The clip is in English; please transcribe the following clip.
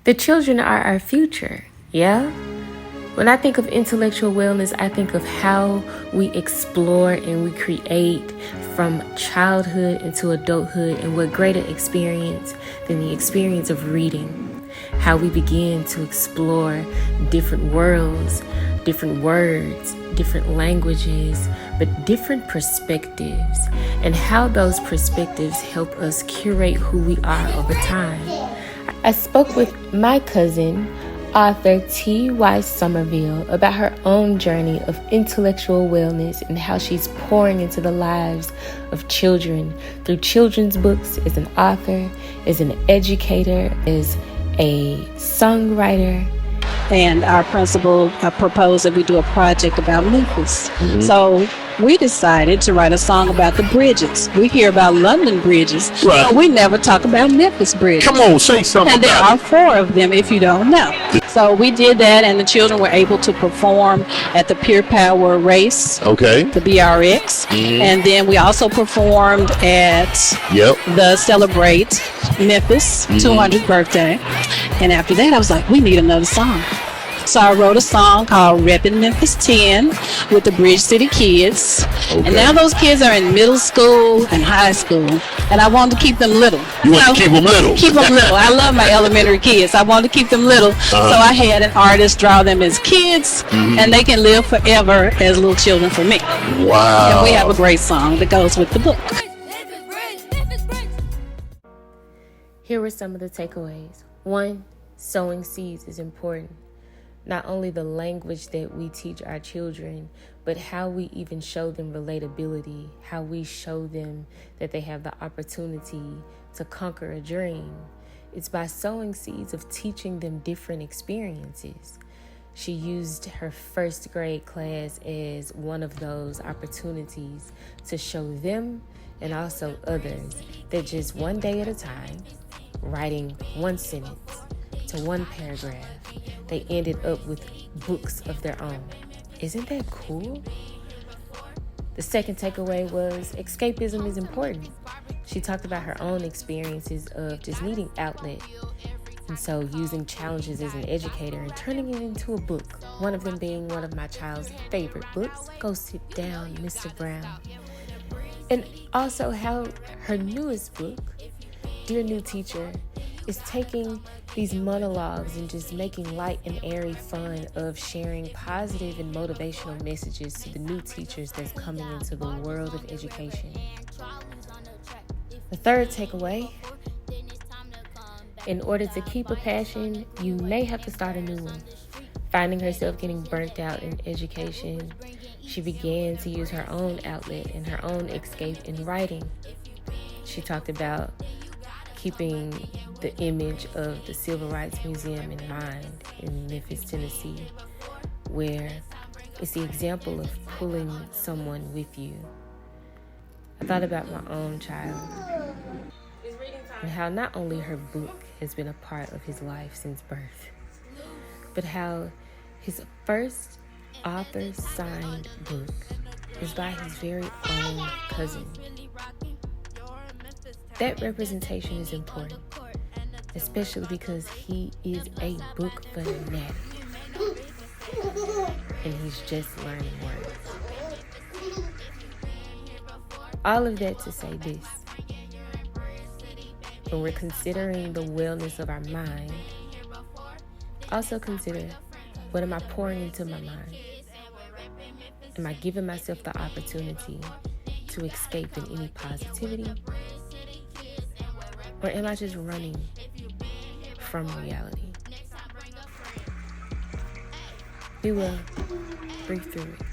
The children are our future, yeah? When I think of intellectual wellness, I think of how we explore and we create from childhood into adulthood, and what greater experience than the experience of reading. How we begin to explore different worlds, different words, different languages, but different perspectives, and how those perspectives help us curate who we are over time. I spoke with my cousin, author T.Y.Somerville, about her own journey of intellectual wellness and how she's pouring into the lives of children through children's books, as an author, as an educator, as a songwriter. And our principal proposed that we do a project about Memphis. Mm-hmm. So we decided to write a song about the bridges. We hear about London bridges, right, but we never talk about Memphis bridges. Come on, say something. And there are 4 of them, if you don't know. So we did that, and the children were able to perform at the Pure Power race, okay, the BRX. Mm-hmm. And then we also performed at the Celebrate Memphis 200th birthday. And after that, I was like, we need another song. So I wrote a song called Reppin' Memphis 10 with the Bridge City kids. Okay. And now those kids are in middle school and high school. And I wanted to keep them little. You want to keep them little? Keep them little. I love my elementary kids. I wanted to keep them little. So I had an artist draw them as kids, and they can live forever as little children for me. Wow. And we have a great song that goes with the book. Here were some of the takeaways. 1, sowing seeds is important. Not only the language that we teach our children, but how we even show them relatability, how we show them that they have the opportunity to conquer a dream. It's by sowing seeds of teaching them different experiences. She used her first grade class as one of those opportunities to show them and also others that just one day at a time, writing one sentence to one paragraph, they ended up with books of their own. Isn't that cool? The second takeaway was escapism is important. She talked about her own experiences of just needing outlet, and so using challenges as an educator and turning it into a book. One of them being one of my child's favorite books, Go Sit Down, Mr. Brown. And also how her newest book, Dear New Teacher, is taking these monologues and just making light and airy fun of sharing positive and motivational messages to the new teachers that's coming into the world of education. The third takeaway, in order to keep a passion, you may have to start a new one. Finding herself getting burnt out in education, she began to use her own outlet and her own escape in writing. She talked about keeping the image of the Civil Rights Museum in mind in Memphis, Tennessee, where it's the example of pulling someone with you. I thought about my own child and how not only her book has been a part of his life since birth, but how his first author-signed book is by his very own cousin. That representation is important, especially because he is a book fanatic, and he's just learning words. All of that to say this: when we're considering the wellness of our mind, also consider, what am I pouring into my mind? Am I giving myself the opportunity to escape in any positivity? Or am I just running from reality? Be well. Breathe through it.